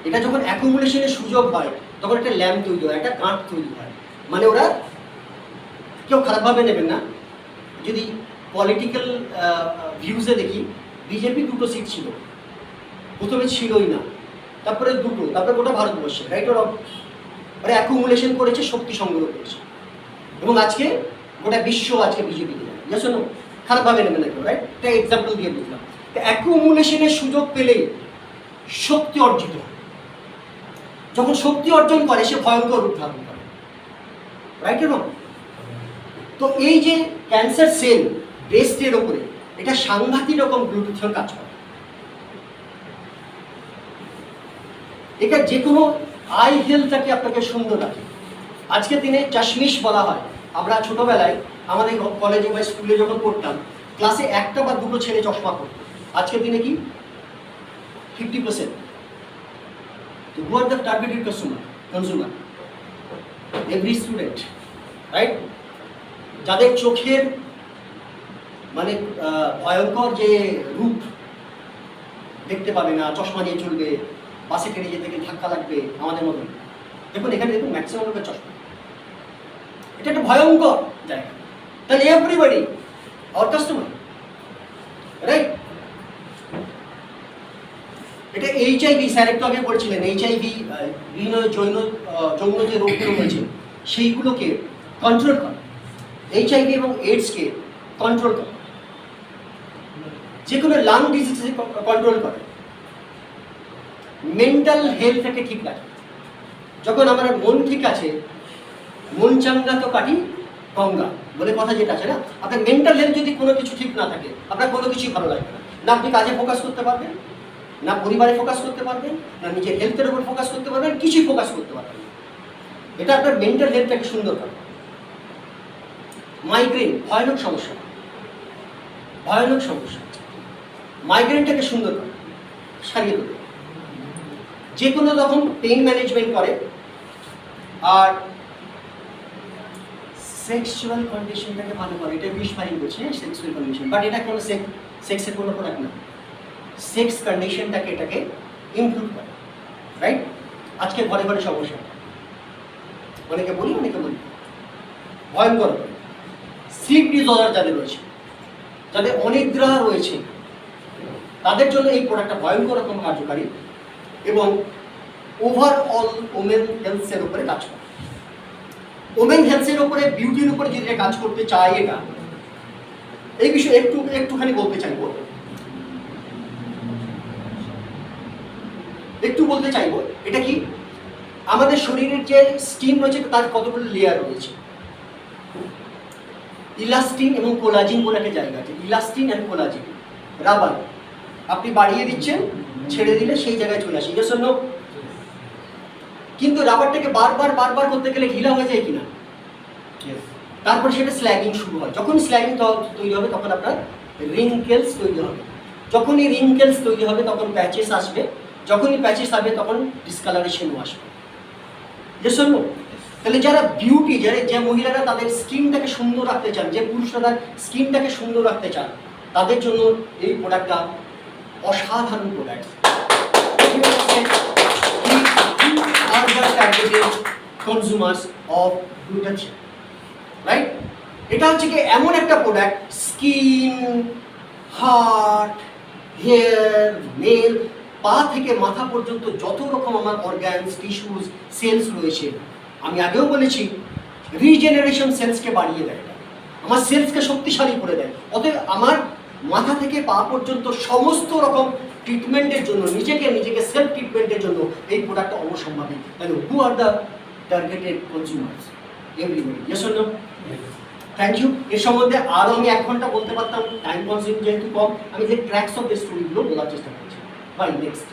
এটা যখন অ্যাকুমুলেশনের সুযোগ হয় তখন একটা ল্যাম্প তৈরি হয়, একটা গাঁট তৈরি হয়। মানে ওরা কেউ খারাপভাবে নেবেন না, যদি পলিটিক্যাল ভিউজে দেখি বিজেপি 2টো সিট ছিল, প্রথমে ছিলই না, তারপরে 2টো, তারপরে গোটা ভারতবর্ষে, রাইট ওরা অ্যাকুমুলেশন করেছে, শক্তি সংগ্রহ করেছে, এবং আজকে গোটা বিশ্ব আজকে বিজেপি দিয়ে শোনো খারাপভাবে নেবেন না কেউ, রাইট? একটা এক্সাম্পল দিয়ে বুঝলাম। অ্যাকুমুলেশনের সুযোগ পেলেই শক্তি অর্জিত হয়। যখন শক্তি অর্জন করে সে ভয়ঙ্কর রূপ ধারণ করে, রাইট এবং তো এই যে ক্যান্সার সেল ব্রেস্টের ওপরে এটা সাংঘাতিক রকম গ্লুটাথিয়ন কাজ করে। এটা যে কোনো আই হেলথটাকে আপনাকে সুন্দর রাখে। আজকের দিনে চশমিশ বলা হয়। আমরা ছোটবেলায় আমাদের কলেজে বা স্কুলে যখন পড়তাম, ক্লাসে 1টা বা 2টো ছেলে চশমা পড়তো। আজকের দিনে কি 50%। তো who are the targeted consumer? Every student, right? যাদের চোখের মানে ভয়ঙ্কর যে রূপ, দেখতে পাবে না, চশমা দিয়ে চলবে, বাসে ট্রেনে যেতে গেলে ধাক্কা লাগবে আমাদের মতন। দেখুন এখানে দেখুন ম্যাক্সিমাম লোকের চশমা। এটা একটা ভয়ঙ্কর জায়গা। তাহলে এভরিবডি আওয়ার কাস্টমার, রাইট? এটা HIV, স্যার একটু আগে বলছিলেন HIV, বিভিন্ন যৌন যে রোগগুলো রয়েছে সেইগুলোকে কন্ট্রোল করে। HIV এবং এইডসকে কন্ট্রোল করে, যে কোনো লাং ডিজিজকে কন্ট্রোল করে, মেন্টাল হেলথটাকে ঠিক রাখে। যখন আমার মন ঠিক আছে, মন চাঙ্গা তো কাটি গঙ্গা বলে কথা যেটা আছে না, আপনার মেন্টাল হেলথ যদি কোনো কিছু ঠিক না থাকে আপনার কোনো কিছুই ভালো লাগবে না। না আপনি কাজে ফোকাস করতে পারবেন, না পরিবারে ফোকাস করতে পারবেন, না নিজের হেলথের উপর ফোকাস করতে পারবেন, কিছুই ফোকাস করতে পারবেন। এটা আপনার মেন্টাল হেলথটাকে সুন্দর করে। মাইগ্রেন ভয়ানক সমস্যা, ভয়ানক সমস্যা। মাইগ্রেনটাকে সুন্দর করে, সারিয়ে দেবে, যে কোনো রকম পেইন ম্যানেজমেন্ট করে। আর সেক্সুয়াল কন্ডিশনটাকে ভালো করে। এটা বিষ ফাইন করছে সেক্সুয়াল কন্ডিশন, বাট এটা কোনো সেক্সের কোনো প্রোডাক্ট না। সেক্স কন্ডিশনটাকে এটাকে ইমপ্রুভ করে, রাইট? আজকে ঘরে ঘরে সমস্যা, অনেকে বলি ভয়ঙ্কর। স্লিপ ডিসঅর্ডার যাদের রয়েছে, যাদের অনিদ্রা রয়েছে, তাদের জন্য এই প্রোডাক্টটা ভয়ঙ্কর রকম কার্যকারী এবং ওভারঅল ওমেন হেলথের উপরে কাজ করে। ওমেন হেলথের উপরে, বিউটির উপরে যদি কাজ করতে চায়, এটা এই বিষয়ে একটুখানি বলতে চাইবো, এটা কি আমাদের শরীরের যে স্কিন রয়েছে তার কতগুলো লেয়ার রয়েছে। ইলাস্টিন এবং কোলাজিন বলে একটা জায়গা আছে। ইলাস্টিন অ্যান্ড কোলাজিন, রাবার আপনি বাড়িয়ে দিচ্ছেন, ছেড়ে দিলে সেই জায়গায় চলে আসে, এর জন্য। কিন্তু রাবারটাকে বারবার করতে গেলে ঢিলা হয়ে যায় কিনা, তারপর সেটা স্ল্যাগিং শুরু হয়। যখন স্ল্যাগিং তৈরি হবে তখন আপনার রিঙ্কেলস তৈরি হবে। যখনই রিঙ্কেলস তৈরি হবে তখন প্যাচেস আসবে, যখনই প্যাচেস আসবে তখন ডিসকালারেশনও আসবে। তাহলে যারা বিউটি, যে মহিলারা তাদের স্কিনটাকে সুন্দর রাখতে চান, যে পুরুষরা তার স্কিনটাকে সুন্দর রাখতে চান, তাদের জন্য এই প্রোডাক্টটা অসাধারণ product. Consumers of glutathione, right? এটা হচ্ছে কি এমন একটা product, skin, heart, hair, nail, পা থেকে মাথা পর্যন্ত যত রকম আমার অর্গানস, টিস্যুস, সেলস রয়েছে, আমি আগেও বলেছি রিজেনারেশন সেলসকে বাড়িয়ে দেয়, আমার সেলসকে শক্তিশালী করে দেয়। অতএব আমার মাথা থেকে পা পর্যন্ত সমস্ত রকম ট্রিটমেন্টের জন্য, নিজেকে সেলফ ট্রিটমেন্টের জন্য এই প্রোডাক্টটা অবশ্যম্ভাবী। তাহলে who are the targeted consumers? Everybody. Yes or no? Thank you. এর সম্বন্ধে আরও আমি 1 ঘন্টা বলতে পারতাম, টাইম কনজিউম যেহেতু কম, আমি যে ট্র্যাকস অফ দ্য স্টোরিগুলো বলার চেষ্টা করছি। Bye next.